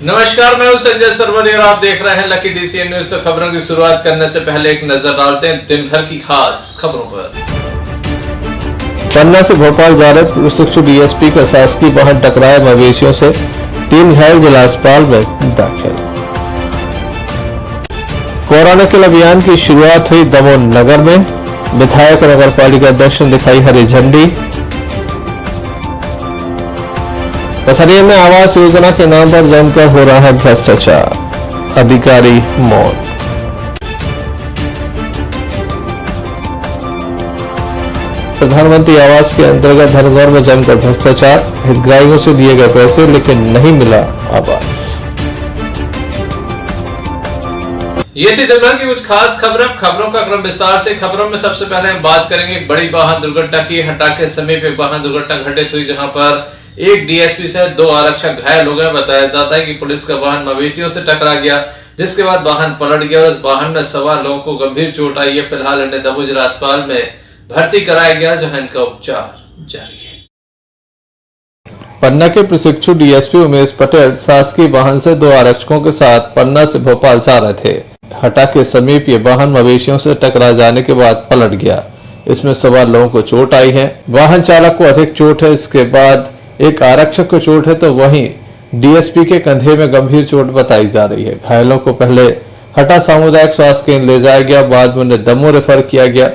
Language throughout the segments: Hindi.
नमस्कार, मैं हूं संजय सरवरी और आप देख रहे हैं लकी डीसीएन न्यूज। तो खबरों की शुरुआत करने से पहले एक नजर डालते हैं दिन भर की खास खबरों पर। पन्ना से भोपाल जा रहे प्रशिक्षु डीएसपी का शासकीय वाहन टकराए, मवेशियों से 3 घायल, जिला अस्पताल में दाखिल। कोरोना किल अभियान की शुरुआत हुई दमोह नगर में, विधायक और नगर पालिका अध्यक्ष ने दिखाई हरी झंडी। पथरिया में आवास योजना के नाम पर जमकर हो रहा है भ्रष्टाचार, अधिकारी मौन। प्रधानमंत्री आवास के अंतर्गत हर घर में जमकर भ्रष्टाचार, हितग्राहियों से दिए गए पैसे लेकिन नहीं मिला आवास। ये थी दिन भर की कुछ खास खबरें। खबरों का क्रम विस्तार से। खबरों में सबसे पहले हम बात करेंगे एक बड़ी वाहन दुर्घटना की। हटा के समीप एक वाहन दुर्घटना घटित हुई, जहां पर एक डीएसपी से 2 आरक्षक घायल हो गए। बताया जाता है कि पुलिस का वाहन मवेशियों से टकरा गया, जिसके बाद वाहन पलट गया और इस वाहन में सवार लोगों को गंभीर चोट आई है। फिलहाल इन्हें दमोह जिला अस्पताल में भर्ती कराया गया, जहां इनका उपचार जारी है। पन्ना के प्रशिक्षु डीएसपी उमेश पटेल शासकीय वाहन से 2 आरक्षकों के साथ पन्ना से भोपाल जा रहे थे। हटा के समीप ये वाहन मवेशियों से टकरा जाने के बाद पलट गया। इसमें सवार लोगों को चोट आई है। वाहन चालक को अधिक चोट है, इसके बाद एक आरक्षक को चोट है, तो वहीं डीएसपी के कंधे में गंभीर चोट बताई जा रही है। घायलों को पहले हटा सामुदायिक स्वास्थ्य केंद्र ले जाया गया, बाद में उन्हें दमोह रेफर किया गया।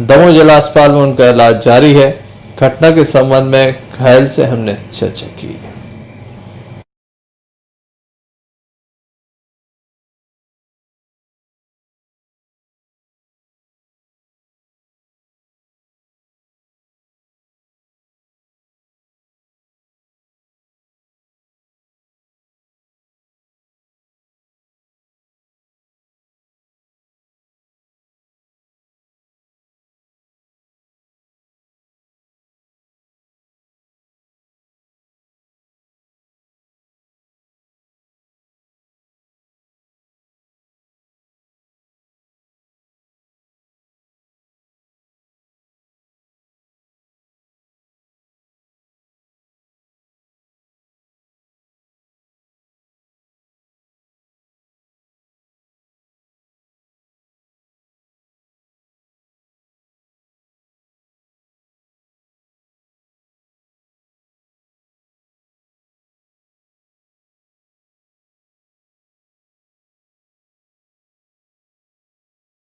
दमोह जिला अस्पताल में उनका इलाज जारी है। घटना के संबंध में घायल से हमने चर्चा की।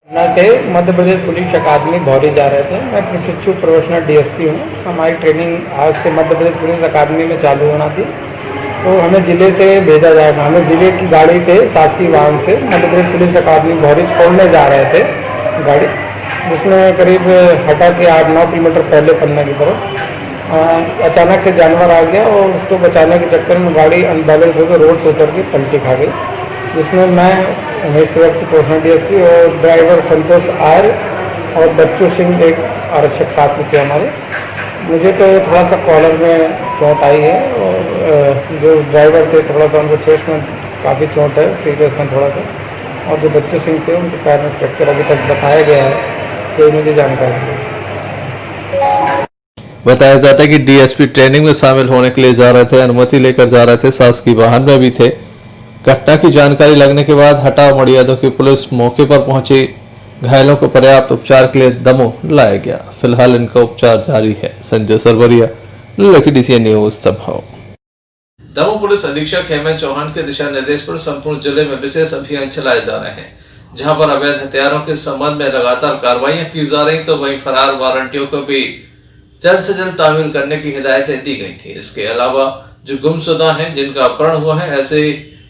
पन्ना से मध्य प्रदेश पुलिस अकादमी भौरी जा रहे थे। मैं प्रशिक्षु प्रोफेशनल डीएसपी हूँ। हमारी ट्रेनिंग आज से मध्य प्रदेश पुलिस अकादमी में चालू होना थी, तो हमें ज़िले से भेजा जाएगा। हमें ज़िले की गाड़ी से, शासकीय वाहन से मध्य प्रदेश पुलिस अकादमी भौरी छोड़ने जा रहे थे गाड़ी, जिसमें करीब हटा के 8-9 किलोमीटर पहले पन्ना की तरफ अचानक से जानवर आ गया और उसको बचाने के चक्कर में गाड़ी अनबैलेंस होकर रोड से उतर के पलटी खा गई, जिसमें मैं उमेश तिवारी प्रोफेशनल डीएसपी और ड्राइवर संतोष आर और बच्चू सिंह एक आरक्षक साथ में थे हमारे। मुझे तो थोड़ा सा कॉलर में चोट आई है और जो ड्राइवर थे थोड़ा सा उनको चेस्ट में काफ़ी चोट है, सीरियस है थोड़ा सा, और जो बच्चू सिंह थे उनके पैर में फ्रैक्चर अभी तक बताया गया है, तो मुझे जानकारी है। बताया जाता है कि डीएसपी ट्रेनिंग में शामिल होने के लिए जा रहे थे, अनुमति लेकर जा रहे थे, शासकीय वाहन में भी थे। घटना की जानकारी लगने के बाद हटा मड़ियादों की पुलिस मौके पर पहुंची। घायलों को पर्याप्त उपचार के लिए दमोह लाया गया। फिलहाल इनका उपचार जारी है। Sanjay Sarwaria, lucky DCN news, Damoh. Damoh police अधीक्षक हेमंत चौहान के दिशा निर्देश पर संपूर्ण जिले में विशेष अभियान चलाए जा रहे हैं, जहां पर अवैध हथियारों के संबंध में लगातार कार्रवाइयां की जा रही, तो वहीं फरार वारंटियों को भी जल्द से जल्द तामील करने की हिदायतें दी गई थी। इसके अलावा जो गुमशुदा हैं, जिनका अपहरण हुआ है, ऐसे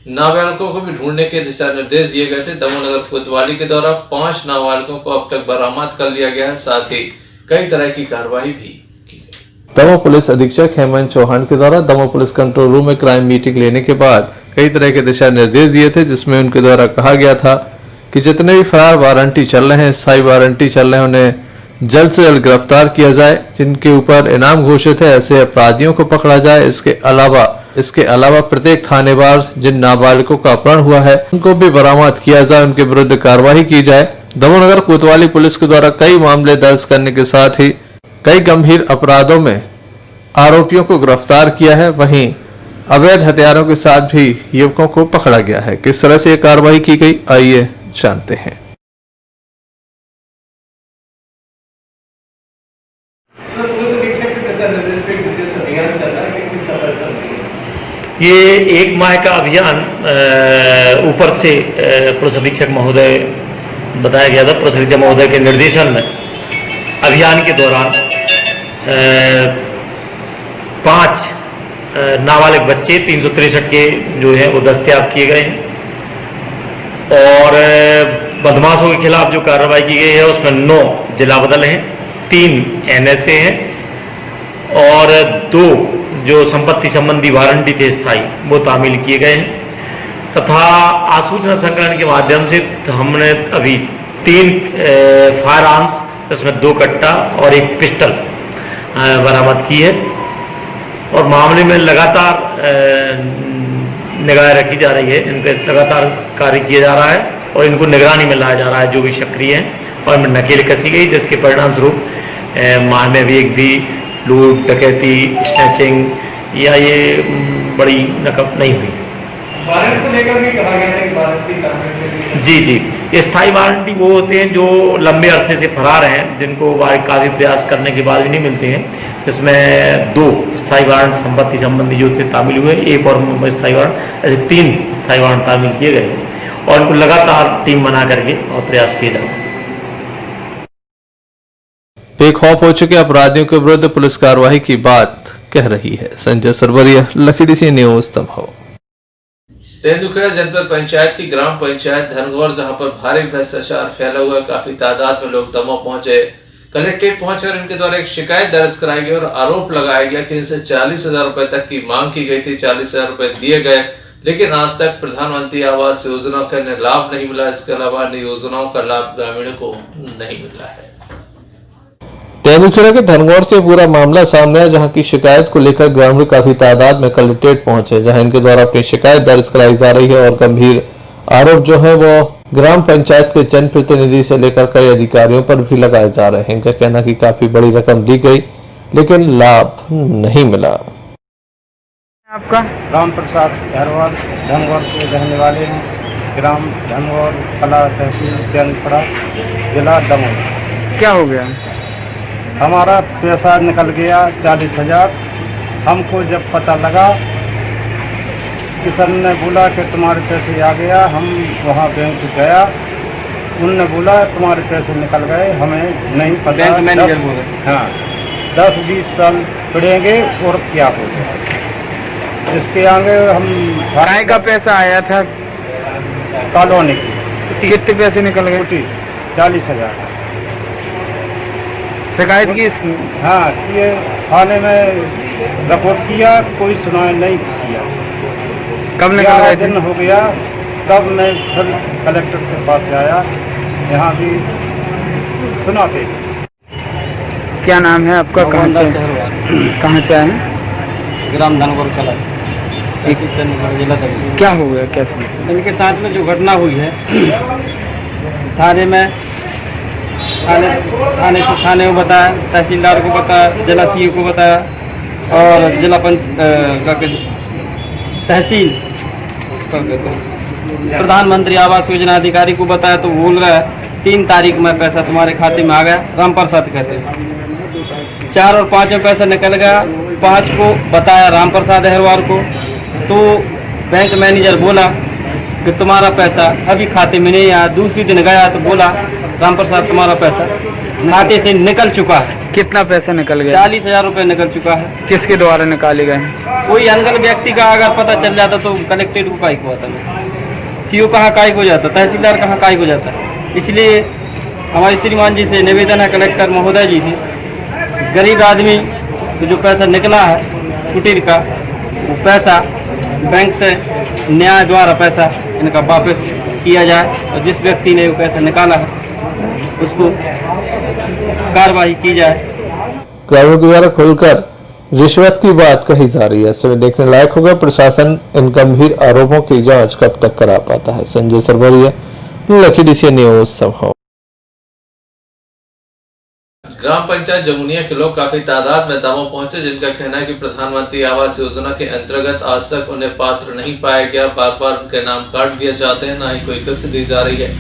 नाबालिगों को भी ढूंढने के दिशा निर्देश दिए गए थे। दमोह नगर कोतवाली के द्वारा 5 नाबालिगों को अब तक बरामद कर लिया गया है, साथ ही कई तरह की कार्रवाई भी की गई। दमोह पुलिस अधीक्षक हेमंत चौहान के द्वारा दमोह पुलिस कंट्रोल रूम में क्राइम मीटिंग लेने के बाद कई तरह के दिशा निर्देश दिए थे, जिसमें उनके द्वारा कहा गया था कि जितने भी फरार वारंटी चल रहे हैं, स्थायी वारंटी चल रहे हैं, उन्हें जल्द से जल्द गिरफ्तार किया जाए। जिनके ऊपर इनाम घोषित है, ऐसे अपराधियों को पकड़ा जाए। इसके अलावा प्रत्येक थानेवार जिन नाबालिगों का अपहरण हुआ है, उनको भी बरामद किया जाए, उनके विरुद्ध कार्रवाई की जाए। दमोह नगर कोतवाली पुलिस के द्वारा कई मामले दर्ज करने के साथ ही कई गंभीर अपराधों में आरोपियों को गिरफ्तार किया है। वहीं अवैध हथियारों के साथ भी युवकों को पकड़ा गया है। किस तरह से ये कार्रवाई की गई, आइए जानते हैं। ये एक माह का अभियान ऊपर से पुलिस अधीक्षक महोदय बताया गया था। पुलिस अधीक्षक महोदय के निर्देशन में अभियान के दौरान 5 नाबालिग बच्चे 363 के जो है वो दस्तयाब किए गए हैं और बदमाशों के खिलाफ जो कार्रवाई की गई है उसमें 9 जिला बदल हैं, 3 NSA हैं और 2 जो संपत्ति संबंधी वारंटी थे स्थायी वो तामील किए गए हैं तथा आसूचना संकलन के माध्यम से हमने अभी 3 फायर आर्म्स जिसमें 2 कट्टा और 1 पिस्टल बरामद की है और मामले में लगातार निगाह रखी जा रही है। इन पर लगातार कार्य किया जा रहा है और इनको निगरानी में लाया जा रहा है जो भी सक्रिय हैं और इनमें नकेल कसी गई जिसके परिणाम स्वरूप माह में भी एक भी लूट, डकैती, स्नैचिंग या ये बड़ी नकब नहीं हुई। वारंट को लेकर भी कहा गया था कि वारंटी जी स्थायी वारंटी वो होते हैं जो लंबे अरसे से फरार हैं जिनको काफी प्रयास करने के बाद भी नहीं मिलते हैं। इसमें 2 स्थायी वारंट संपत्ति संबंधी जो थे तामील हुए, 1 और स्थायी वारंट, ऐसे 3 स्थायी वारंट तामील किए गए और उनको लगातार टीम बना करके और प्रयास किए जा रहे हैं। बेखौफ हो चुके अपराधियों के विरुद्ध पुलिस कार्रवाई की बात कह रही है। संजय सरवरिया, लखीडीसी न्यूज, दमोह। तेंदुखेड़ा जनपद पंचायत की ग्राम पंचायत धनगौर, जहां पर भारी भ्रष्टाचार फैला हुआ है, काफी तादाद में लोग दमोह पहुंचे। कलेक्ट्रेट पहुंचकर इनके द्वारा एक शिकायत दर्ज कराई गई और आरोप लगाया गया कि इनसे 40,000 रुपए तक की मांग की गई थी। 40,000 रुपए दिए गए लेकिन आज तक प्रधानमंत्री आवास योजना का इन्हें लाभ नहीं मिला। इसके अलावा अन्य योजनाओं का लाभ ग्रामीणों को नहीं मिला है। तेंदुखेड़ा के धनगौर से पूरा मामला सामने आया, जहां की शिकायत को लेकर ग्रामीण काफी तादाद में कलेक्ट्रेट पहुंचे, जहां इनके द्वारा अपनी शिकायत दर्ज कराई जा रही है और गंभीर आरोप जो है वो ग्राम पंचायत के जनप्रतिनिधि से लेकर कई अधिकारियों पर भी लगाए जा रहे हैं। इनका कहना कि काफी बड़ी रकम दी गई लेकिन लाभ नहीं मिला। आपका राम प्रसाद अहरवाल धनगौर के रहने वाले हैं। ग्राम धनगौर, कला तहसील तेंदुखेड़ा, जिला दमोह। क्या हो गया? हमारा पैसा निकल गया 40,000। हमको जब पता लगा किसान ने बोला कि तुम्हारे पैसे आ गया, हम वहाँ बैंक गया, उनने बोला तुम्हारे पैसे निकल गए, हमें नहीं पता। बैंक मैनेजर बोले? हाँ, 10-20 साल पड़ेंगे और क्या हो जाए। इसके आगे हम काय का पैसा आया था? कॉलोनी की। कितने पैसे निकल गए? 40,000। शिकायत की? हाँ, ये थाने में रिपोर्ट किया, कोई सुनाई नहीं किया। कब निकल गए? दिन हो गया, तब मैं फिर कलेक्टर के पास आया, यहाँ भी सुनाते। क्या नाम है आपका? कहाँ से आए? ग्राम धनगौर कला से, जिला दमोह। क्या हो गया? क्या इनके साथ में जो घटना हुई है, थाने में थाने को बताया, तहसीलदार को बताया, जिला सीओ को बताया और जिला तहसील प्रधानमंत्री आवास योजना अधिकारी को बताया तो बोल रहा है 3 तारीख में पैसा तुम्हारे खाते में आ गया। राम प्रसाद कहते हैं 4 और 5 में पैसा निकल गया। 5 को बताया राम प्रसाद अहरवाल को, तो बैंक मैनेजर बोला कि तुम्हारा पैसा अभी खाते में नहीं आया। दूसरी दिन गया तो बोला राम प्रसाद तुम्हारा पैसा खाते से निकल चुका है। कितना पैसा निकल गया? 40,000 रुपये निकल चुका है। किसके द्वारा निकाले गए? कोई अनगल व्यक्ति का अगर पता चल जाता तो कलेक्ट्रेट को काई को आता, सीओ कहाँ काई को जाता, तहसीलदार कहाँ काई को जाता। इसलिए हमारे श्रीमान जी से निवेदन है, कलेक्टर महोदय जी से, गरीब आदमी को जो पैसा निकला है कुटीर का, वो पैसा बैंक से न्याय द्वारा पैसा इनका वापस किया जाए और जिस व्यक्ति ने वो पैसा निकाला है उसको कार्रवाई की जाए। ग्रामीणों के द्वारा खुलकर रिश्वत की बात कही जा रही है। ऐसे में देखने लायक होगा प्रशासन इन गंभीर आरोपों की जांच कब तक करा पाता है। संजय सरवरिया, लखीडीसी न्यूज, दमोह। ग्राम पंचायत जमुनिया के लोग काफी तादाद में दमोह पहुंचे, जिनका कहना है कि प्रधानमंत्री आवास योजना के अंतर्गत आज तक उन्हें पात्र नहीं पाया गया। बार बार उनके नाम काट दिए जाते हैं, न ही कोई किस्त दी जा रही है।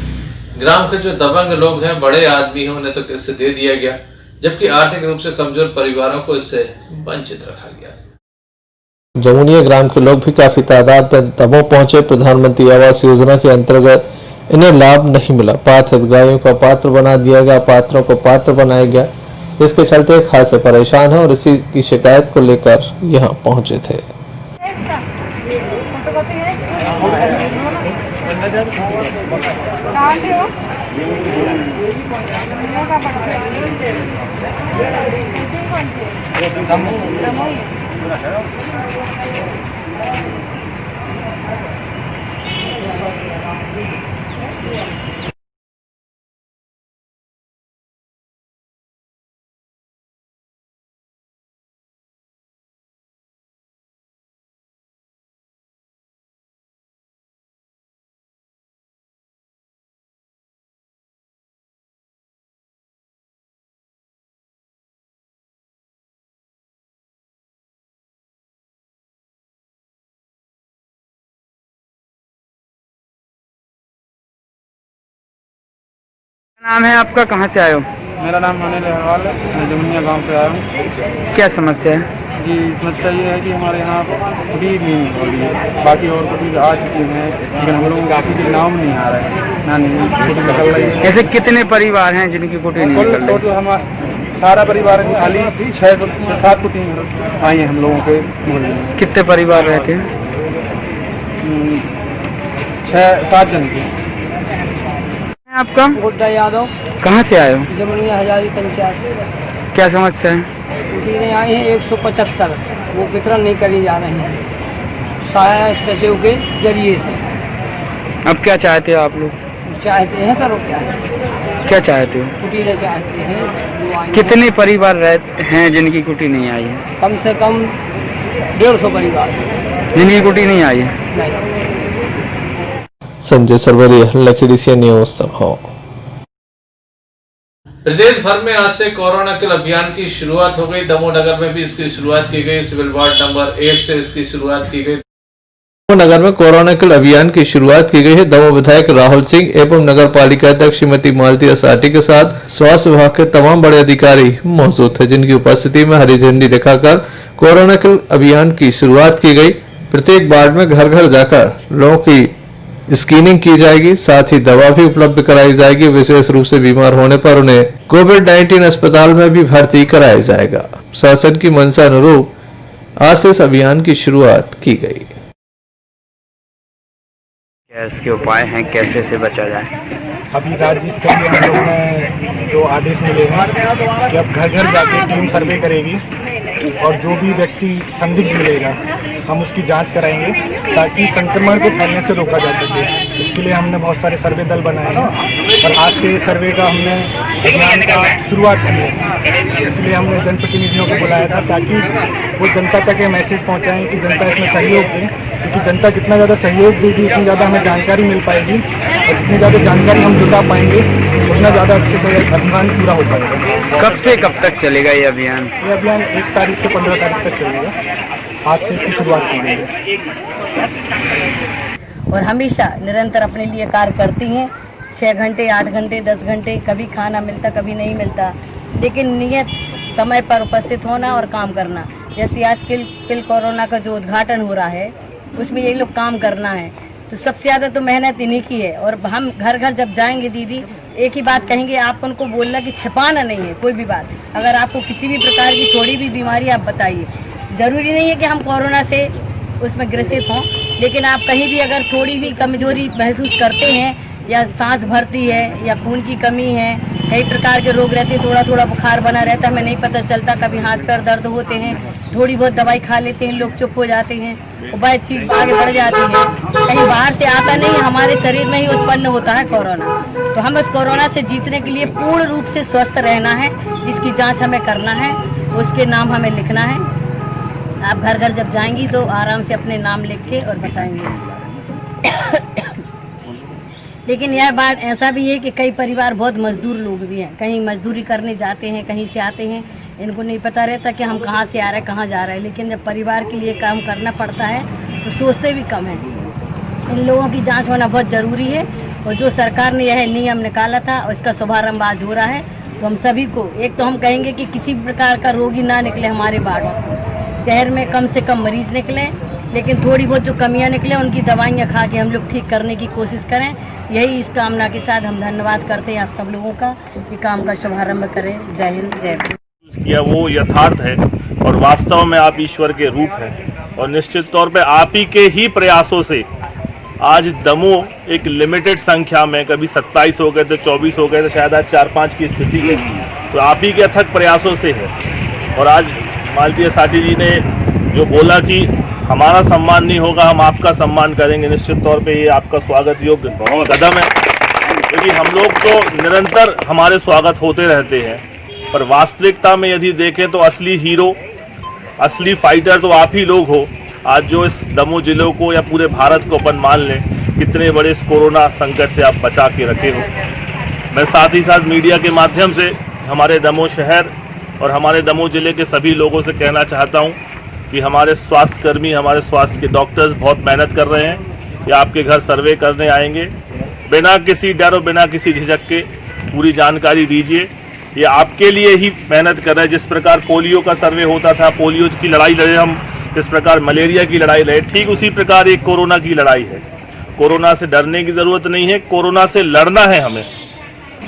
ग्राम के जो दबंग लोग हैं, बड़े आदमी हैं, उन्हें तो किस्त दे दिया गया, जबकि आर्थिक रूप से कमजोर परिवारों को इससे वंचित रखा गया। जमुनिया ग्राम के लोग भी काफी तादाद में दमोह पहुंचे। प्रधानमंत्री आवास योजना के अंतर्गत इन्हें लाभ नहीं मिला। पात्र हितग्राहियों का पात्र बना दिया गया, पात्रों को पात्र बनाया गया। इसके चलते खासे परेशान है और इसी की शिकायत को लेकर यहाँ पहुंचे थे। नाम है आपका, कहाँ से आए हो? मेरा नाम अनिल अग्रवाल है, मैं जमुनिया गांव से आया हूँ। क्या समस्या है? जी, समस्या ये है कि हमारे यहाँ कुटी नहीं हो रही है। बाकी और कुटी आ चुकी हैं, लेकिन हम लोगों का किसी के नाम नहीं आ रहा है, ना नहीं कुटी निकल रही है। ऐसे कितने परिवार हैं जिनकी कुटी नहीं निकल रही? टोटल हमारा सारा परिवार खाली 6-7 कुटी आई हैं हम लोगों के। कितने परिवार रहते हैं? 6-7 जन थे। आपका? गुड्डा यादव, कहाँ से आए हो? जमुनिया हजारी पंचायत। क्या समस्या है? कुटीरें आई हैं 175, वो वितरण नहीं करी जा रही हैं सहायक सचिव के जरिए से। अब क्या चाहते हो आप लोग? चाहते हैं करो क्या है, क्या चाहते हो? कुटीरें चाहते हैं जो आई हैं। कितने परिवार रहते हैं जिनकी कुटी नहीं आई है? कम से कम 150 परिवार जिनकी कुटी नहीं आई है। नहीं। संजय सरवरिया, लखीडीसी न्यूज़ दमोह। प्रदेश भर में आज से कोरोना किल अभियान की शुरुआत हो गई। दमोह नगर में भी इसकी शुरुआत की गई। सिविल वार्ड नंबर 1 से इसकी शुरुआत की गई। दमोह नगर में कोरोना किल अभियान की शुरुआत की गई है। दमोह विधायक राहुल सिंह एवं नगर पालिका अध्यक्ष श्रीमती मालती असाटी के साथ स्वास्थ्य विभाग के तमाम बड़े अधिकारी मौजूद थे, जिनकी उपस्थिति में हरी झंडी दिखाकर कोरोना किल अभियान की शुरुआत की गई। प्रत्येक वार्ड में घर घर जाकर लोगों की स्क्रीनिंग की जाएगी, साथ ही दवा भी उपलब्ध कराई जाएगी। विशेष रूप से बीमार होने पर उन्हें कोविड-19 अस्पताल में भी भर्ती कराया जाएगा। शासन की मंशा अनुरूप आज से इस अभियान की शुरुआत की गई। क्या इसके उपाय हैं, कैसे से बचा जाए? अभी राज्य स्तरीय हम लोगों ने जो आदेश मिले हैं कि अब घर घर जाके टीम सर्वे करेगी और जो भी व्यक्ति संदिग्ध मिलेगा हम उसकी जांच कराएंगे ताकि संक्रमण को फैलने से रोका जा सके। इसके लिए हमने बहुत सारे सर्वे दल बनाए हैं और आज से सर्वे का हमने अभियान का शुरुआत की है। इसलिए हमने जनप्रतिनिधियों को बुलाया था ताकि वो जनता तक ये मैसेज पहुँचाएँ कि जनता इसमें सहयोग दे, क्योंकि जनता जितना ज़्यादा सहयोग देगी उतनी ज़्यादा हमें जानकारी मिल पाएगी और जितनी ज़्यादा जानकारी हम जुटा पाएंगे उतना ज़्यादा अच्छे से अभियान पूरा हो पाएगा। कब से कब तक चलेगा ये अभियान? ये अभियान 1 तारीख से 15 तारीख तक चलेगा। आज से इसकी शुरुआत की गई है और हमेशा निरंतर अपने लिए कार्य करती हैं। 6 घंटे, 8 घंटे, 10 घंटे, कभी खाना मिलता, कभी नहीं मिलता, लेकिन नियत समय पर उपस्थित होना और काम करना। जैसे आज किल कोरोना का जो उद्घाटन हो रहा है उसमें ये लोग काम करना है, तो सबसे ज़्यादा तो मेहनत इन्हीं की है। और हम घर घर जब जाएंगे दीदी, एक ही बात कहेंगे, आप उनको बोलना कि छिपाना नहीं है कोई भी बात। अगर आपको किसी भी प्रकार की थोड़ी भी बीमारी आप बताइए, ज़रूरी नहीं है कि हम कोरोना से उसमें ग्रसित हों, लेकिन आप कहीं भी अगर थोड़ी भी कमजोरी महसूस करते हैं या सांस भरती है या खून की कमी है, कई प्रकार के रोग रहते हैं, थोड़ा थोड़ा बुखार बना रहता है, हमें नहीं पता चलता, कभी हाथ पैर दर्द होते हैं, थोड़ी बहुत दवाई खा लेते हैं, लोग चुप हो जाते हैं, वो बात चीज़ आगे बढ़ जाती है। कहीं बाहर से आता नहीं, हमारे शरीर में ही उत्पन्न होता है कोरोना। तो हम इस कोरोना से जीतने के लिए पूर्ण रूप से स्वस्थ रहना है, इसकी जाँच हमें करना है, उसके नाम हमें लिखना है। आप घर घर जब जाएंगी तो आराम से अपने नाम लिख के और बताएंगे। लेकिन यह बात ऐसा भी है कि कई परिवार बहुत मजदूर लोग भी हैं, कहीं मजदूरी करने जाते हैं, कहीं से आते हैं, इनको नहीं पता रहता कि हम कहाँ से आ रहे हैं, कहाँ जा रहे हैं। लेकिन जब परिवार के लिए काम करना पड़ता है तो सोचते भी कम हैं। इन लोगों की जांच होना बहुत ज़रूरी है और जो सरकार ने यह नियम निकाला था और इसका शुभारम्भ आज हो रहा है, तो हम सभी को एक तो हम कहेंगे कि किसी भी प्रकार का रोगी ना निकले हमारे वार्ड से। शहर में कम से कम मरीज निकले, लेकिन थोड़ी बहुत जो कमियां निकले उनकी दवाइयां खा के हम लोग ठीक करने की कोशिश करें। यही इस कामना के साथ हम धन्यवाद करते हैं आप सब लोगों का कि काम का शुभारम्भ करें। जय हिंद, जय भारत। किया वो यथार्थ है और वास्तव में आप ईश्वर के रूप हैं और निश्चित तौर पे आप ही के ही प्रयासों से आज दमोह एक लिमिटेड संख्या में, कभी 27 हो गए थे, 24 हो गए थे, शायद आज 4-5 की स्थिति है, तो आप ही के अथक प्रयासों से है। और आज मालवीय साथी जी ने जो बोला कि हमारा सम्मान नहीं होगा, हम आपका सम्मान करेंगे, निश्चित तौर पे ये आपका स्वागत योग्य कदम है, क्योंकि हम लोग तो निरंतर हमारे स्वागत होते रहते हैं, पर वास्तविकता में यदि देखें तो असली हीरो, असली फाइटर तो आप ही लोग हो। आज जो इस दमोह जिले को या पूरे भारत को अपन मान लें, कितने बड़े इस कोरोना संकट से आप बचा के रखे हो। मैं साथ ही साथ मीडिया के माध्यम से हमारे दमोह शहर और हमारे दमोह जिले के सभी लोगों से कहना चाहता हूं कि हमारे स्वास्थ्यकर्मी, हमारे स्वास्थ्य के डॉक्टर्स बहुत मेहनत कर रहे हैं। ये आपके घर सर्वे करने आएंगे, बिना किसी डर और बिना किसी झिझक के पूरी जानकारी दीजिए। ये आपके लिए ही मेहनत कर रहे हैं। जिस प्रकार पोलियो का सर्वे होता था, पोलियो की लड़ाई लड़े हम, जिस प्रकार मलेरिया की लड़ाई लड़े, ठीक उसी प्रकार एक कोरोना की लड़ाई है। कोरोना से डरने की जरूरत नहीं है, कोरोना से लड़ना है हमें।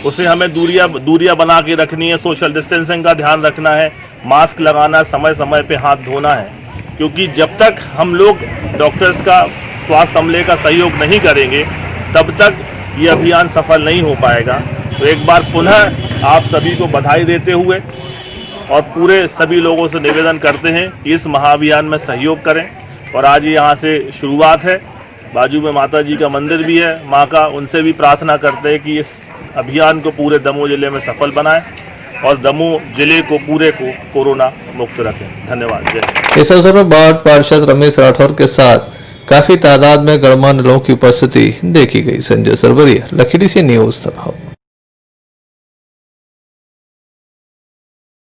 उसे हमें दूरियां बना के रखनी है, सोशल डिस्टेंसिंग का ध्यान रखना है, मास्क लगाना, समय समय पे हाथ धोना है, क्योंकि जब तक हम लोग डॉक्टर्स का, स्वास्थ्य अमले का सहयोग नहीं करेंगे, तब तक ये अभियान सफल नहीं हो पाएगा। तो एक बार पुनः आप सभी को बधाई देते हुए और पूरे सभी लोगों से निवेदन करते हैं कि इस महाअभियान में सहयोग करें। और आज यहाँ से शुरुआत है, बाजू में माता जी का मंदिर भी है, माँ का, उनसे भी प्रार्थना करते हैं कि इस अभियान को पूरे दमोह जिले में सफल बनाएं और दमोह जिले को पूरे को कोरोना मुक्त रखें। धन्यवाद। जय। इस अवसर पर वार्ड पार्षद रमेश राठौर के साथ काफी तादाद में गणमान्य लोगों की उपस्थिति देखी गई। संजय सरवरिया, लखीडी से न्यूज दमोह।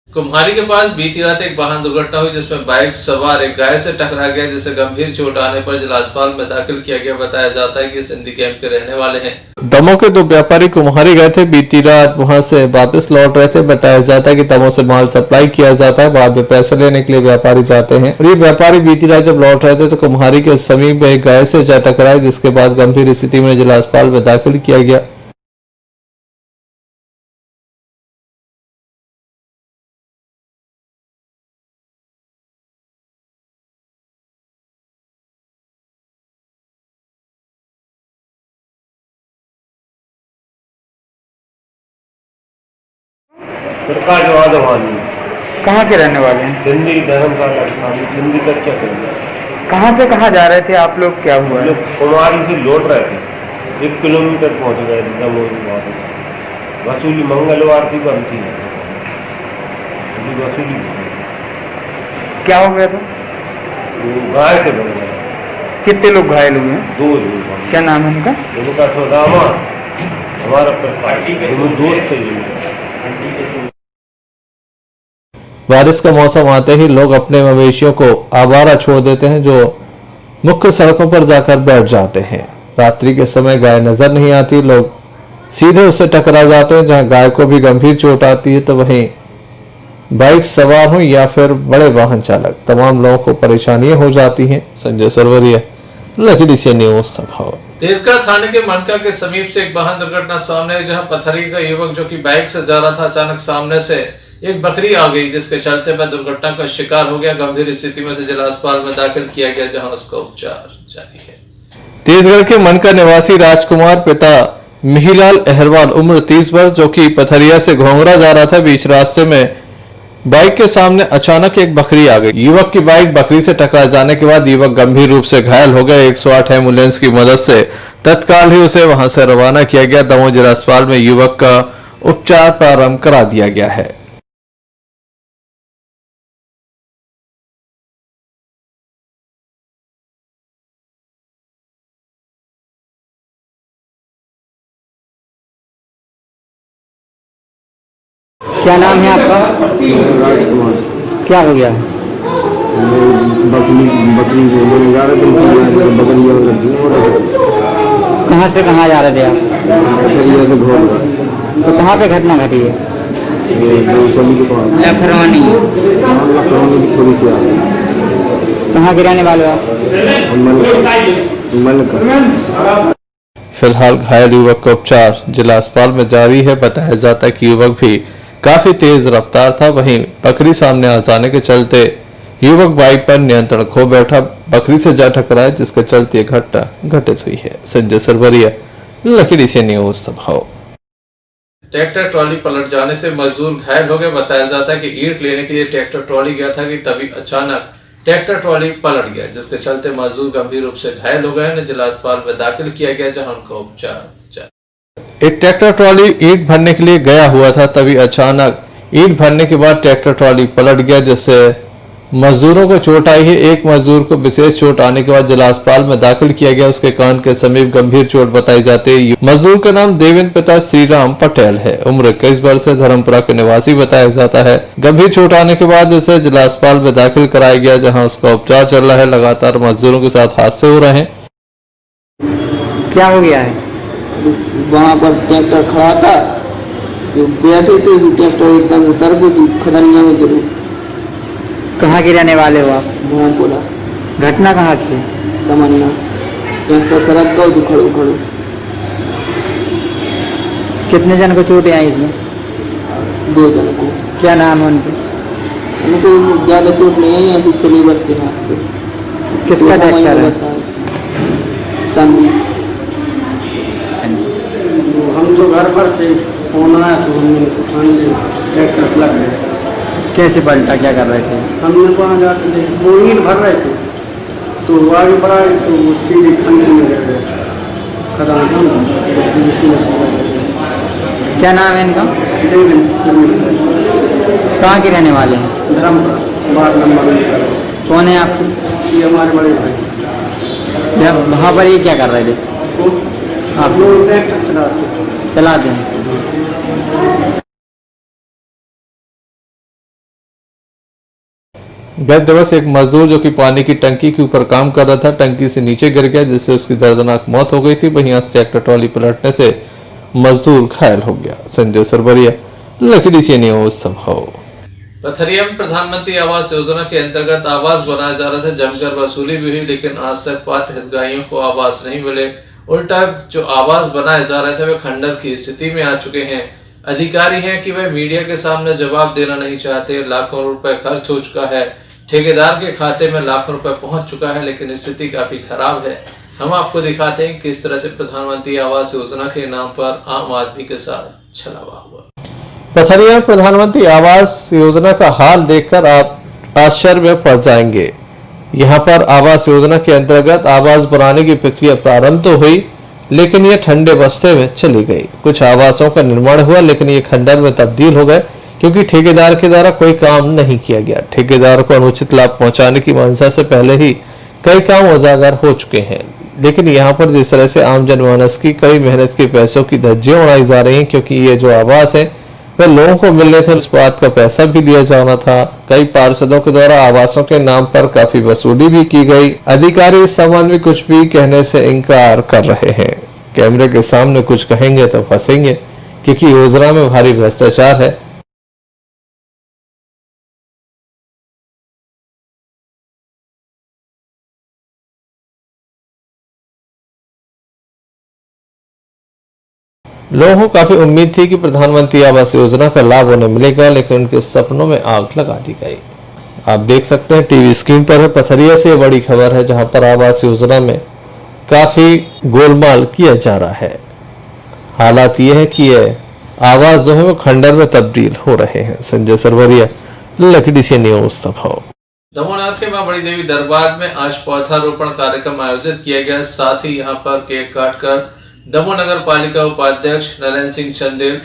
कुम्हारी के पास बीती रात एक वाहन दुर्घटना हुई जिसमें बाइक सवार एक गाय से टकरा गया, जिसे गंभीर चोट आने पर जिला अस्पताल में दाखिल किया गया। बताया जाता है कि सिंधी कैंप के रहने वाले हैं। दमोह के दो व्यापारी कुम्हारी गए थे, बीती रात वहां से वापस लौट रहे थे। बताया जाता है कि दमोह से माल सप्लाई किया जाता है, बाद में पैसे लेने के लिए व्यापारी जाते हैं। और ये व्यापारी बीती रात जब लौट रहे थे तो कुम्हारी के समीप एक गाय से जा टकराए, जिसके बाद गंभीर स्थिति में जिला अस्पताल में दाखिल किया गया। प्रकाश वाधवानी, कहाँ के रहने वाले हैं? सिंधी धर्मशाला, सिंधी कच्चा करना। कहाँ से कहाँ जा रहे थे आप लोग, क्या हुआ? लोग कुमारी से लौट रहे थे, 1 किलोमीटर पहुँच गए थे दमोह की वापस। वसूली मंगलवार की बनती है, वसूली क्या हो गया था? गाय से बन गया। कितने लोग घायल हुए हैं? 2 लोग। क्या नाम है उनका? उनका सौदामा, हमारा दोस्त है। बारिश का मौसम आते ही लोग अपने मवेशियों को आवारा छोड़ देते हैं, जो मुख्य सड़कों पर जाकर बैठ जाते हैं। रात्रि के समय गाय नजर नहीं आती, लोग सीधे उससे टकरा जाते हैं। जहां गाय को भी गंभीर चोट आती है तो वहीं बाइक सवार हो या फिर बड़े वाहन चालक, तमाम लोगों को परेशानियां हो जाती हैं। संजय सरवरिया, लखीडी से न्यूज दमोह। तेजगढ़ थाने के मनका के समीप से एक वाहन दुर्घटना सामने आई, जहां पथरी का युवक जो कि बाइक से जा रहा था, अचानक सामने से एक बकरी आ गई, जिसके चलते वह दुर्घटना का शिकार हो गया। गंभीर स्थिति में से जिला अस्पताल में दाखिल किया गया, जहां उसका उपचार जारी है। तेजगढ़ के मनका निवासी राजकुमार पिता मिहिलाल अहरवाल उम्र 30 वर्ष, जो कि पथरिया से घोंगरा जा रहा था, बीच रास्ते में बाइक के सामने अचानक एक बकरी आ गई। युवक की बाइक बकरी से टकरा जाने के बाद युवक गंभीर रूप से घायल हो गए। 108 एम्बुलेंस की मदद से तत्काल ही उसे वहां से रवाना किया गया। दमोह जिला अस्पताल में युवक का उपचार प्रारंभ करा दिया गया है। क्या नाम है आपका? राजकुमार क्या हो गया? बकरी जो मैंने 11 दिन की बकरियाँ लगी कहाँ से कहाँ जा रहे थे आप? कटरिया से घोल तो कहाँ पे घटना घटी है? गौशाली के पास लखनऊ। लखनऊ की थोड़ी सी आगे कहाँ के रहने वाले हो आप? मलका। फिलहाल घायल युवक का उपचार जिला अस्पताल में जारी है। बताया जाता है कि युवक भी काफी तेज रफ्तार था। वहीं बकरी सामने आ जाने के चलते युवक बाइक पर नियंत्रण खो बैठा, बकरी से जा टकराया, जिसके चलते ये घटना घटित हुई है। संजय सरवरिया, लखीडी से न्यूज संभाव। ट्रैक्टर ट्रॉली पलट जाने से मजदूर घायल हो गए। बताया जाता है कि ईंट लेने के लिए ट्रैक्टर ट्रॉली गया था कि तभी अचानक ट्रैक्टर ट्रॉली पलट गया, जिसके चलते मजदूर गंभीर रूप से घायल हो गए। उन्हें जिला अस्पताल में दाखिल किया गया, जहां उनका उपचार। एक ट्रैक्टर ट्रॉली ईंट भरने के लिए गया हुआ था, तभी अचानक ईंट भरने के बाद ट्रैक्टर ट्रॉली पलट गया, जिससे मजदूरों को चोट आई है। एक मजदूर को विशेष चोट आने के बाद जिला अस्पताल में दाखिल किया गया। उसके कान के समीप गंभीर चोट बताई जाती है। मजदूर का नाम देवेंद्र पिता श्रीराम पटेल है। उम्र 21 वर्ष है। धर्मपुरा के निवासी बताया जाता है। गंभीर चोट आने के बाद उसे जिला अस्पताल में दाखिल कराया गया, जहाँ उसका उपचार चल रहा है। लगातार मजदूरों के साथ हादसे हो रहे हैं। क्या हो गया है? वहाँ पर ट्रैक्टर खड़ा था, तो बैठे थे, ट्रैक्टर एकदम सर्विस खदनिया में गिरू। कहाँ के रहने वाले हो आप? पूरा घटना कहाँ की? समझना ट्रैक्टर सड़क गए तो खड़ो खड़ो। कितने जन को चोटें आई इसमें? 2 जन को। क्या नाम है उनके? उनको ज़्यादा चोट नहीं है, ऐसी चली बसते हाथ पे। किसका ट्रैक्टर है? संदीप। हम तो घर पर थे, फोन आया तो हमने ट्रैक्टर पलट गया। कैसे पलटा? क्या कर रहे थे? हमने वहाँ जाके वो ईंट भर रहे थे, तो आगे बढ़ाए तो वो सीढ़ी खंडे में गिर गए। क्या नाम है इनका? कहाँ के रहने वाले हैं? Dharmpura ward number. कौन है आपके? ये हमारे बड़े भाई। वहाँ पर ये क्या कर रहे थे? आप लोग ट्रैक्टर चलाते हैं। गत दिवस एक मजदूर जो कि पानी की टंकी के ऊपर काम कर रहा था, टंकी से नीचे गिर गया, जिससे उसकी दर्दनाक मौत हो गई थी। वहीं आज ट्रैक्टर ट्रॉली पलटने से मजदूर घायल हो गया। संजय सरवरिया, लखीडी से न्यूज संभाव। पथरिया में प्रधानमंत्री आवास योजना के अंतर्गत आवास बनाया जा रहा था। जमकर वसूली भी हुई, लेकिन आज तक पात्र हितग्राहियों को आवास नहीं मिले। उल्टा जो आवास बनाए जा रहे थे वे खंडर की स्थिति में आ चुके हैं। अधिकारी हैं कि वह मीडिया के सामने जवाब देना नहीं चाहते। लाखों रुपए खर्च हो चुका है, ठेकेदार के खाते में लाखों रुपए पहुंच चुका है, लेकिन स्थिति काफी खराब है। हम आपको दिखाते हैं किस तरह से प्रधानमंत्री आवास योजना के नाम पर आम आदमी के साथ छलावा हुआ। पथरिया में प्रधानमंत्री आवास योजना का हाल देखकर आप आश्चर्य में पड़ जाएंगे। यहाँ पर आवास योजना के अंतर्गत आवास बनाने की प्रक्रिया प्रारंभ तो हुई, लेकिन ये ठंडे बस्ते में चली गई। कुछ आवासों का निर्माण हुआ, लेकिन ये खंडर में तब्दील हो गए, क्योंकि ठेकेदार के द्वारा कोई काम नहीं किया गया। ठेकेदार को अनुचित लाभ पहुंचाने की मंशा से पहले ही कई काम उजागर हो चुके हैं, लेकिन यहाँ पर जिस तरह से आम जनमानस की कई मेहनत के पैसों की धज्जियां उड़ाई जा रही हैं, क्योंकि ये जो आवास है वह लोगों को मिलने थे, उस बात का पैसा भी लिया जाना था। कई पार्षदों के द्वारा आवासों के नाम पर काफी वसूली भी की गई। अधिकारी इस संबंध में कुछ भी कहने से इनकार कर रहे हैं। कैमरे के सामने कुछ कहेंगे तो फंसेंगे, क्योंकि योजना में भारी भ्रष्टाचार है। लोगों को काफी उम्मीद थी कि प्रधानमंत्री आवास योजना का लाभ उन्हें मिलेगा, लेकिन उनके सपनों में आग लगा दी गई। आप देख सकते हैं टीवी स्क्रीन पर है, पथरिया से बड़ी खबर है, जहां पर आवास योजना में काफी गोलमाल किया जा रहा है। हालात ये है कि ये आवास जो है वो खंडर में तब्दील हो रहे हैं। संजय सरवरिया, लखीडी से न्यूज संभाव। दमोनाथ के मां बड़ी देवी दरबार में आज पौधारोपण कार्यक्रम आयोजित किया गया। साथ ही यहां पर केक काटकर दमोह नगर पालिका उपाध्यक्ष नरेंद्र सिंह चंदेल,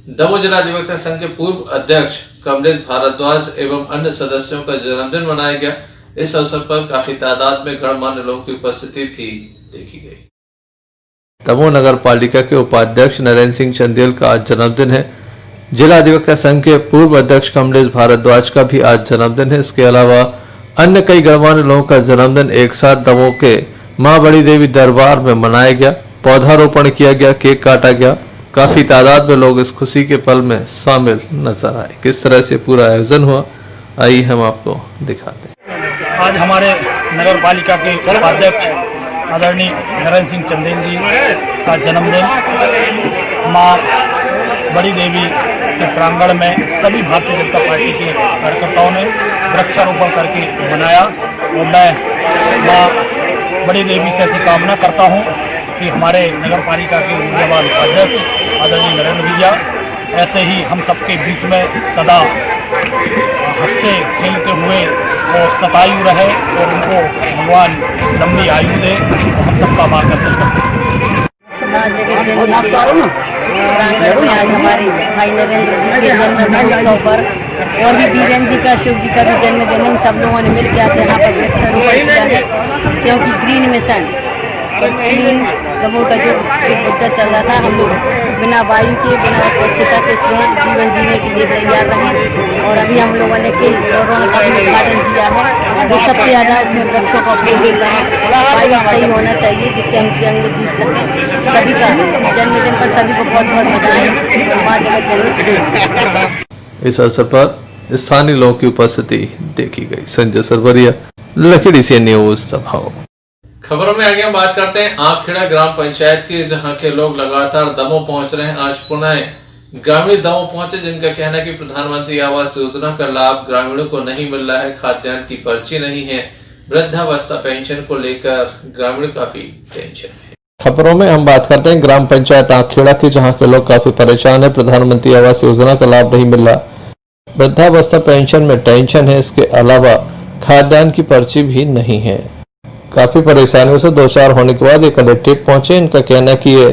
दमोह जिला अधिवक्ता संघ के पूर्व अध्यक्ष कमलेश भारद्वाज एवं अन्य सदस्यों का जन्मदिन मनाया गया। इस अवसर पर काफी तादाद में गणमान्य लोगों की उपस्थिति भी देखी गई। दमोह नगर पालिका के उपाध्यक्ष नरेंद्र सिंह चंदेल का आज जन्मदिन है। जिला अधिवक्ता संघ के पूर्व अध्यक्ष कमलेश भारद्वाज का भी आज जन्मदिन है। इसके अलावा अन्य कई गणमान्य लोगों का जन्मदिन एक साथ दमोह के मां बड़ी देवी दरबार में मनाया गया। पौधारोपण किया गया, केक काटा गया। काफी तादाद में लोग इस खुशी के पल में शामिल नजर आए। किस तरह से पूरा आयोजन हुआ, आइए हम आपको दिखाते हैं। आज हमारे नगर पालिका के उपाध्यक्ष आदरणीय नरेंद्र सिंह चंदेल जी का जन्मदिन मां बड़ी देवी के प्रांगण में सभी भारतीय जनता पार्टी के कार्यकर्ताओं ने वृक्षारोपण करके मनाया। और मैं मां बड़ी देवी से ऐसी कामना करता हूं कि हमारे नगर पालिका के विद्यमान अध्यक्ष आदरणीय नरेंद्र भैया ऐसे ही हम सबके बीच में सदा हंसते खेलते हुए और सतायु रहे और उनको भगवान लंबी आयु दे, तो हम सबका मार्गदर्शन करते प्रांगण में आज हमारे भाई नरेंद्र जी के जन्म महोत्सव पर और भी बीरेन जी का, शिव जी का भी जन्मदिन इन सब लोगों ने मिलकर आज यहाँ पर वृक्षारोपण किया है। क्योंकि ग्रीन मिशन ग्रीन लोगों का जो एक मुद्दा चल रहा था, हम लोग बिना वायु के, बिना स्वच्छता के इसमें जीवन जीने के लिए तैयार रहे। और अभी हम लोगों ने कई कोरोना का उद्घाटन किया है। जो सबसे ज़्यादा इसमें वृक्षों का उपयोग होता है, वायु सही होना चाहिए जिससे हम जंग जीत सकें। सभी का जन्मदिन पर सभी को बहुत बहुत बधाई। माँ जगत जननी। इस अवसर पर स्थानीय लोगों की उपस्थिति देखी गई। संजय सरवरिया, लखीडी से न्यूज दमोह। खबरों में आगे हम बात करते हैं आंखखेड़ा ग्राम पंचायत की, जहां के लोग लगातार दमोह पहुंच रहे हैं। आज पुनः ग्रामीण दमोह पहुंचे, जिनका कहना है कि प्रधानमंत्री आवास योजना का लाभ ग्रामीणों को नहीं मिल रहा है, खाद्यान्न की पर्ची नहीं है, वृद्धावस्था पेंशन को लेकर ग्रामीण काफी टेंशन है। खबरों में हम बात करते हैं ग्राम पंचायत आंखखेड़ा की, जहां के लोग काफी परेशान है। प्रधानमंत्री आवास योजना का लाभ नहीं मिल रहा, वृद्धावस्था पेंशन में टेंशन है। इसके अलावा खाद्यान्न की पर्ची भी नहीं है। काफी परेशानियों से दो चार होने के बाद ये कलेक्ट्रेट पहुंचे। इनका कहना है कि ये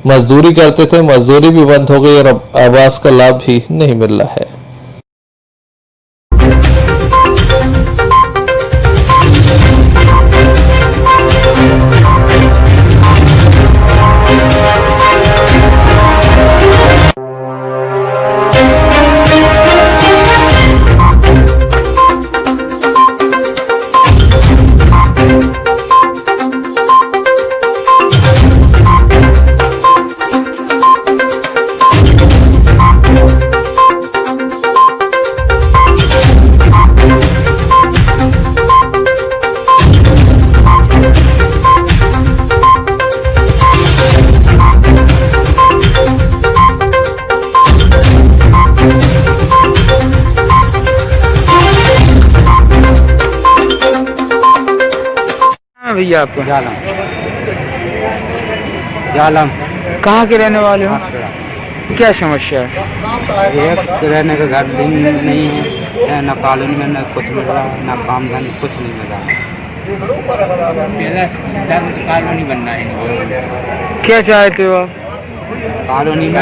मजदूरी करते थे, मजदूरी भी बंद हो गई और अब आवास का लाभ भी नहीं मिल रहा है। भैया आपको जालम जालम कहाँ के रहने वाले हो? क्या समस्या है? एक रहने का घर नहीं है, न कॉलोनी में न कुछ मिल रहा, न काम धंधा कुछ नहीं मिल रहा। कॉलोनी बनना है। क्या चाहते हो आप? कॉलोनी में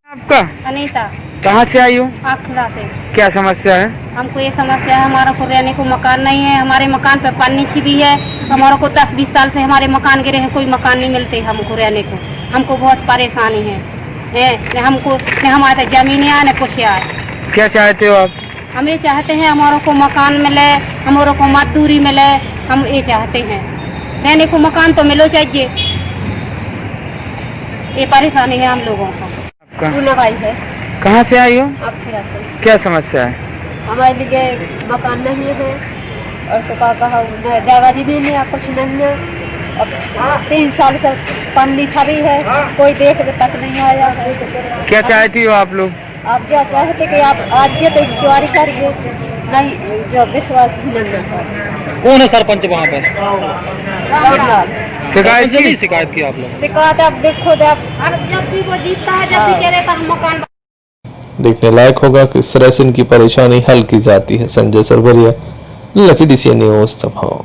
आपका अनीता कहाँ से आई हो? आंखखेड़ा से। क्या समस्या है? हमको ये समस्या है, हमारा को रहने को मकान नहीं है, हमारे मकान पे पानी छिपी है। हमारा को 10-20 साल से हमारे मकान गिरे हैं, कोई मकान नहीं मिलते हमको रहने को। हमको बहुत परेशानी है न हमको न हमारे जमीन है न कुछ है। क्या चाहते हो आप? हम ये चाहते हैं हमारों को मकान मिले, हमारों को मजदूरी मिले। हम ये चाहते हैं, रहने को मकान तो मिलो चाहिए। ये परेशानी है हम लोगों को। आपका भाई है। कहाँ से आई हो? आंखखेड़ा से। क्या समस्या है? हमारे लिए मकान नहीं है और सुखा कहा जगह भी नहीं है, कुछ नहीं है। अब 3 साल से पानी छवि है, कोई देख तक नहीं आया है। क्या चाहती हो आप लोग? आप क्या चाहते कि आप आज के तो इंक्वायरी करिए, नहीं जो विश्वास भी नहीं है। कौन है सरपंच वहाँ पे? शिकायत की आप लोग? शिकायत आप देखो, जब भी वो जीतता है, जब भी कह रहे हम मकान। देखने लायक होगा कि इस तरह से इनकी परेशानी हल की जाती है। संजय सरवरिया, लखीडी से न्यूज दमोह।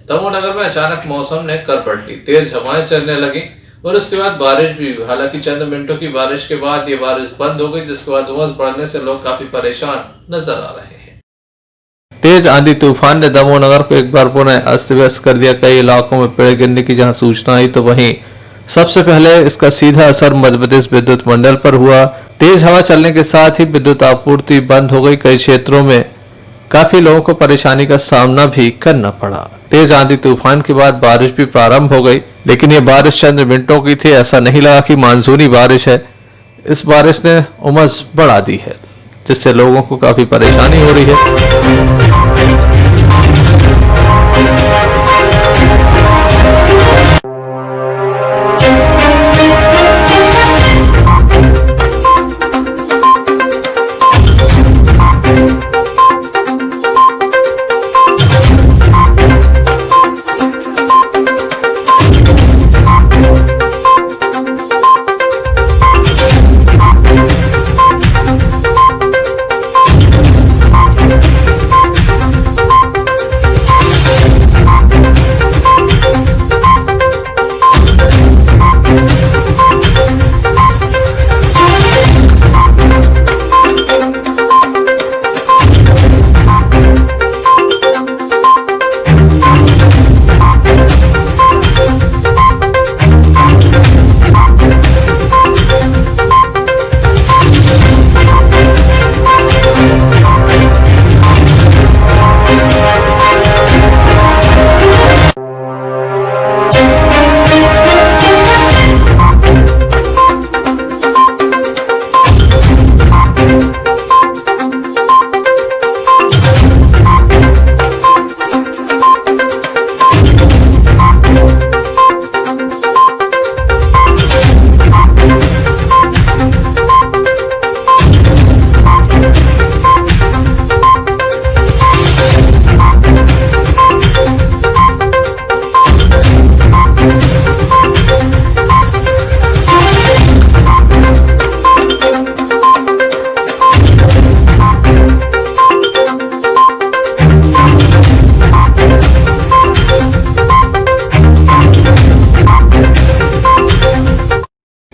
दमोह नगर में अचानक मौसम ने कर पलटी, तेज हवाएं चलने लगी और उसके बाद बारिश भी हुई। हालांकि चंद मिनटों की बारिश के बाद ये बारिश बंद हो गई, जिसके बाद उमस बढ़ने से लोग काफी परेशान नजर आ रहे हैं। तेज आंधी तूफान ने दमोह नगर को एक बार पुनः अस्त व्यस्त कर दिया। कई इलाकों में पेड़ गिरने की जहां सूचना आई, तो वहीं सबसे पहले इसका सीधा असर मध्य प्रदेश विद्युत मंडल पर हुआ। तेज हवा चलने के साथ ही विद्युत आपूर्ति बंद हो गई। कई क्षेत्रों में काफी लोगों को परेशानी का सामना भी करना पड़ा। तेज आंधी तूफान के बाद बारिश भी प्रारंभ हो गई, लेकिन ये बारिश चंद मिनटों की थी। ऐसा नहीं लगा कि मानसूनी बारिश है। इस बारिश ने उमस बढ़ा दी है, जिससे लोगों को काफी परेशानी हो रही है।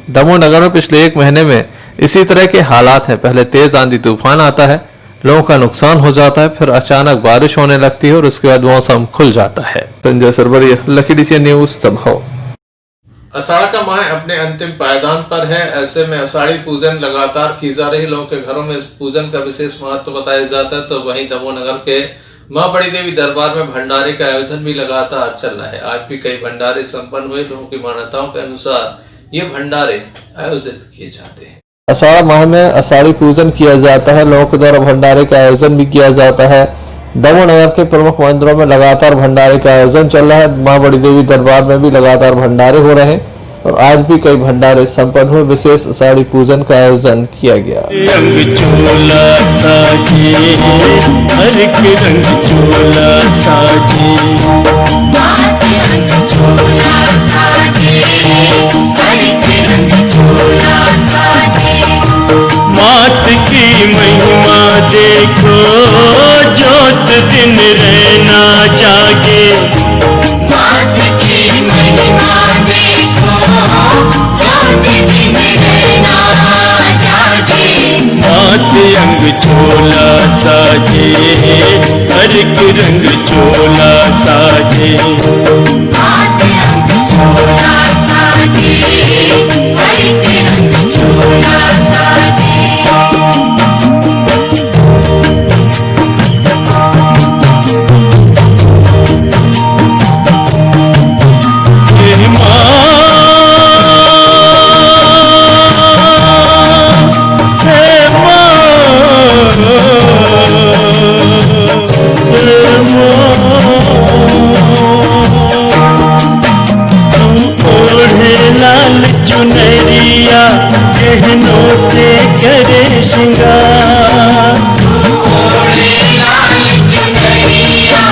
दमोह नगर में पिछले एक महीने में इसी तरह के हालात हैं। पहले तेज आंधी तूफान आता है, लोगों का नुकसान हो जाता है, फिर अचानक बारिश होने लगती है और उसके बाद मौसम खुल जाता है। Sanjay Sarwaria, lucky DC news, Damoh. आषाढ़ का माह अपने अंतिम पायदान पर है। ऐसे में आषाढ़ी पूजन लगातार की जा रही। लोगों के घरों में इस पूजन का विशेष महत्व बताया जाता है। तो वहीं दमोह नगर के मां बड़ी देवी दरबार में भंडारे का आयोजन भी लगातार चल रहा है। आज भी कई भंडारे संपन्न हुए। लोगों की मान्यताओं के अनुसार ये भंडारे आयोजित किए जाते हैं। आषाढ़ माह में आषाढ़ी पूजन किया जाता है। लोगों के द्वारा भंडारे का आयोजन भी किया जाता है। दमोह नगर के प्रमुख मंदिरों में लगातार भंडारे का आयोजन चल रहा है। मां बड़ी देवी दरबार में भी लगातार भंडारे हो रहे हैं और आज भी कई भंडारे संपन्न हुए। विशेष आषाढ़ी पूजन का आयोजन किया गया। रंग चोला साजे, हर एक रंग चोला साजे, रंग चोला साजे, हर एक रंग चोला साजे। मात की महिमा देखो, जोत दिन रहना जागे। मात की महिमा देखो, जोत दिन रहना जागे। मात रंग चोला साजे, हर एक रंग चोला साजे। मात रंग चोला साजे, हर एक रंग चोला साजे। लाल चुनरिया गहनों से करे श्रृंगार। ओढ़े लाल चुनरिया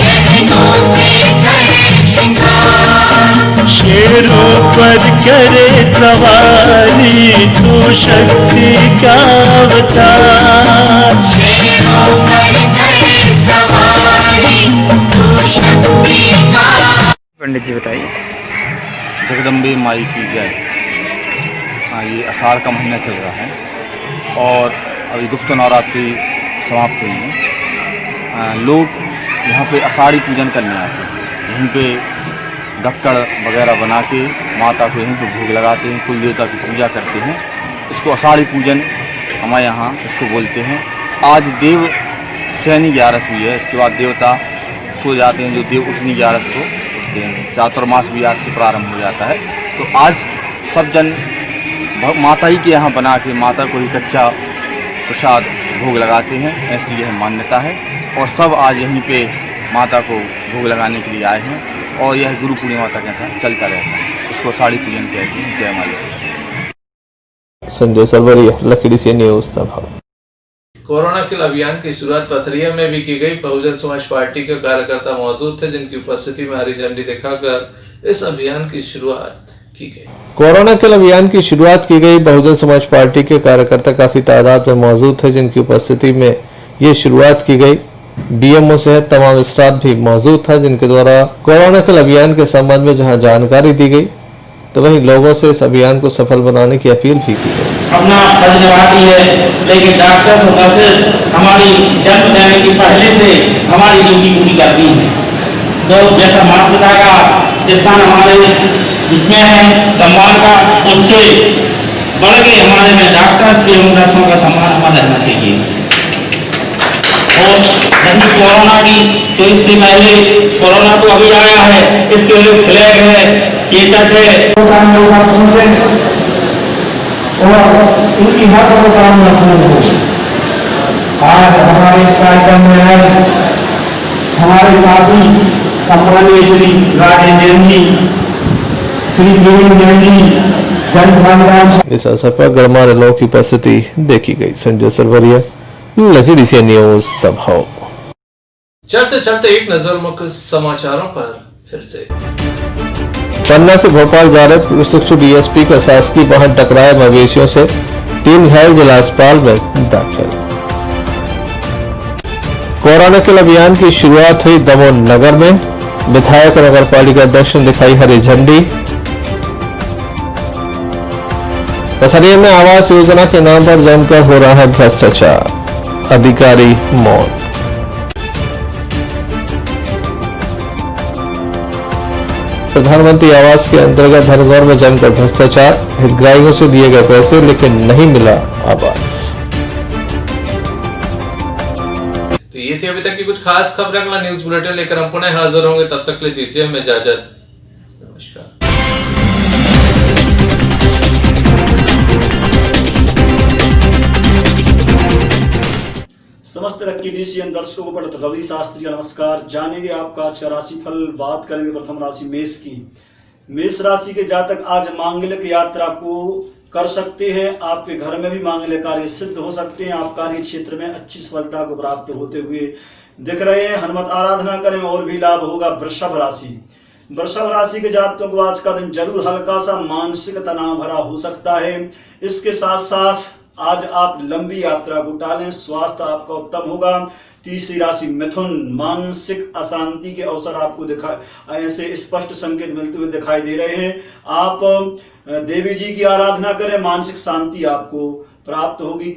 गहनों से करे श्रृंगार। शेरों पर करे सवारी, तू शक्ति का अवतार। शेरों पर करे सवारी, तू शक्ति का। पंडित जी बताइए। जगदम्बे माई की जय। हाँ, ये आषाढ़ का महीना चल रहा है और अभी गुप्त नवरात्रि समाप्त हुई है। लोग यहाँ पे आषाढ़ी पूजन करने आते हैं। यहीं पे गक्कड़ वगैरह बना के माता को यहीं पर भोग लगाते हैं, कुल देवता की पूजा करते हैं। इसको आषाढ़ी पूजन हमारे यहाँ इसको बोलते हैं। आज देव शयनी 11 हुई है, इसके बाद देवता सो जाते हैं, जो देव उठनी 11 को उठते हैं। चातुर्मास भी आज से प्रारंभ हो जाता है। तो आज सब जन माता ही के यहाँ बना के माता को ही कच्चा प्रसाद भोग लगाते हैं, ऐसी यह मान्यता है। और सब आज यहीं पे माता को भोग लगाने के लिए आए हैं और यह गुरु पूर्णिमा तक ऐसा चलता रहता है। इसको साड़ी पूजन कहते हैं। जय माता। संजय सरवरिया, लखीडी से न्यूज सभा। कोरोना किल अभियान की शुरुआत पथरिया में भी की गई। बहुजन समाज पार्टी के कार्यकर्ता मौजूद थे, जिनकी उपस्थिति में हरी झंडी दिखाकर इस अभियान की शुरुआत की गई। कोरोना किल अभियान की शुरुआत की गई। बहुजन समाज पार्टी के कार्यकर्ता काफी तादाद में मौजूद थे, जिनकी उपस्थिति में ये शुरुआत की गई। डीएमओ सहित तमाम स्टाफ भी मौजूद था, जिनके द्वारा कोरोना किल अभियान के संबंध में जहां जानकारी दी गई, तो वहीं लोगों से इस अभियान को सफल बनाने की अपील भी की गई। अपना फर्ज निभाती है, लेकिन डॉक्टर्स और नर्सेज हमारी जन्म देने की पहले से हमारी ड्यूटी पूरी करती हैं। तो जैसा माता पिता का स्थान हमारे में है सम्मान का, उससे बढ़ के हमारे में डॉक्टर्स एवं नर्सों का सम्मान हमारा रहना चाहिए। और रही कोरोना की, तो इससे पहले कोरोना तो अभी आया है, इसके लिए फ्लैग है, चेतक है और उनकी हर मनोकामना पूर्ण हो। आज हमारे इस कार्यक्रम में है हमारे साथी सम्मानीय श्री राजेश जैन जी, श्री त्रिवेणी जैन जी, जन इस अवसर पर गणमान्य लोगों की उपस्थिति देखी गई। संजय सरवरिया, लखीडी से न्यूज सभा। चलते चलते एक नजर मुख्य समाचारों पर फिर से। पन्ना से भोपाल जा रहे प्रशिक्षु डीएसपी का शासकीय वाहन टकराए, मवेशियों से 3 घायल, जिला अस्पताल में दाखिल। कोरोना किल अभियान की शुरुआत हुई दमोह नगर में, विधायक नगर पालिका अध्यक्ष ने दिखाई हरी झंडी। पथरिया में आवास योजना के नाम पर जमकर हो रहा है भ्रष्टाचार, अधिकारी मौत। प्रधानमंत्री आवास के अंतर्गत हरिद्वार में जमकर भ्रष्टाचार, हितग्राहियों से दिए गए पैसे लेकिन नहीं मिला आवास। तो ये थी अभी तक की कुछ खास खबरें। अगला न्यूज बुलेटिन लेकर हम पुनः हाजिर होंगे, तब तक के लिए दीजिए हमें इजाजत। नमस्कार। समस्त लक्कीडीसीएन दर्शकों को पंडित रवि शास्त्री का नमस्कार। जानेंगे आपका आज का राशिफल। बात करेंगे प्रथम राशि मेष की। मेष राशि के जातक आज मांगलिक यात्रा को कर सकते हैं। आपके घर में भी मांगलिक कार्य सिद्ध हो सकते हैं। आप कार्य क्षेत्र में अच्छी सफलता को प्राप्त होते हुए दिख रहे हैं। हनुमत आराधना करें और भी लाभ होगा। वृषभ राशि। वृषभ राशि के जातकों को आज का दिन जरूर हल्का सा मानसिक तनाव भरा हो सकता है। इसके साथ साथ आज आप लंबी यात्रा को टालें, स्वास्थ्य आपका उत्तम होगा। तीसरी राशि मिथुन। मानसिक अशांति के अवसर आपको ऐसे स्पष्ट संकेत मिलते हुए दिखाई दे रहे हैं। आप देवी जी की आराधना करें, मानसिक शांति आपको प्राप्त होगी।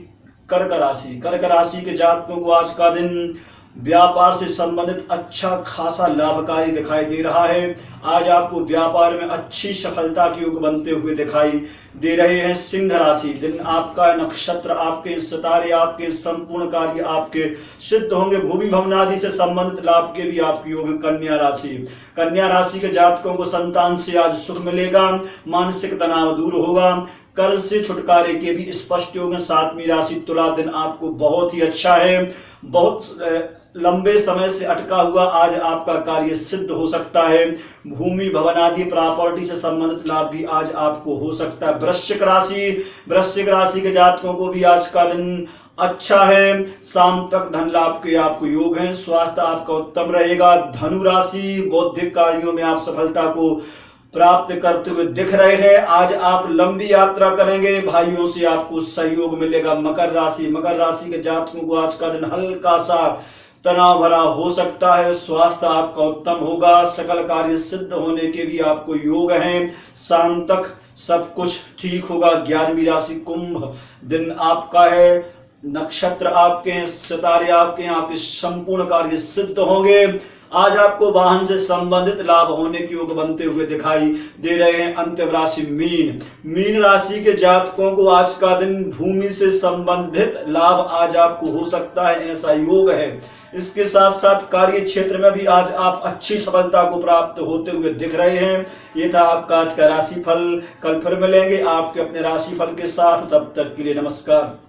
कर्क राशि। कर्क राशि के जातकों को आज का दिन व्यापार से संबंधित अच्छा खासा लाभकारी दिखाई दे रहा है। आज आपको व्यापार में अच्छी सफलता के योग बनते हुए दिखाई दे रहे हैं। सिंह राशि। दिन आपका, नक्षत्र आपके, सितारे आपके, संपूर्ण कार्य आपके सिद्ध होंगे। भूमि भवन आदि से संबंधित लाभ के भी आपके योग। कन्या राशि। कन्या राशि के जातकों को संतान से आज सुख मिलेगा, मानसिक तनाव दूर होगा। कर्ज से छुटकारे के भी स्पष्ट योग। सातवीं राशि तुला। दिन आपको बहुत ही अच्छा है। बहुत लंबे समय से अटका हुआ आज आपका कार्य सिद्ध हो सकता है। भूमि भवन आदि प्रॉपर्टी से संबंधित लाभ भी आज आपको हो सकता है। वृश्चिक राशि। वृश्चिक राशि के जातकों को भी आज का दिन अच्छा है। शाम तक धन लाभ के आपको योग है। स्वास्थ्य आपका उत्तम रहेगा। धनु राशि। बौद्धिक कार्यों में आप सफलता को प्राप्त करते हुए दिख रहे हैं। आज आप लंबी यात्रा करेंगे, भाइयों से आपको सहयोग मिलेगा। मकर राशि। मकर राशि के जातकों को आज का दिन हल्का सा तनाव भरा हो सकता है। स्वास्थ्य आपका उत्तम होगा। सकल कार्य सिद्ध होने के भी आपको योग हैं। शाम तक सब कुछ ठीक होगा। 11वीं राशि कुंभ। दिन आपका है, नक्षत्र आपके हैं, सितारे आपके हैं, आपके संपूर्ण कार्य सिद्ध होंगे। आज आपको वाहन से संबंधित लाभ होने के योग बनते हुए दिखाई दे रहे हैं। अंतिम राशि मीन राशि के जातकों को आज का दिन भूमि से संबंधित लाभ आज आपको हो सकता है, ऐसा योग है। इसके साथ साथ कार्य क्षेत्र में भी आज आप अच्छी सफलता को प्राप्त होते हुए दिख रहे हैं। ये था आपका आज का राशिफल। कल फिर मिलेंगे आपके अपने राशिफल के साथ, तब तक के लिए नमस्कार।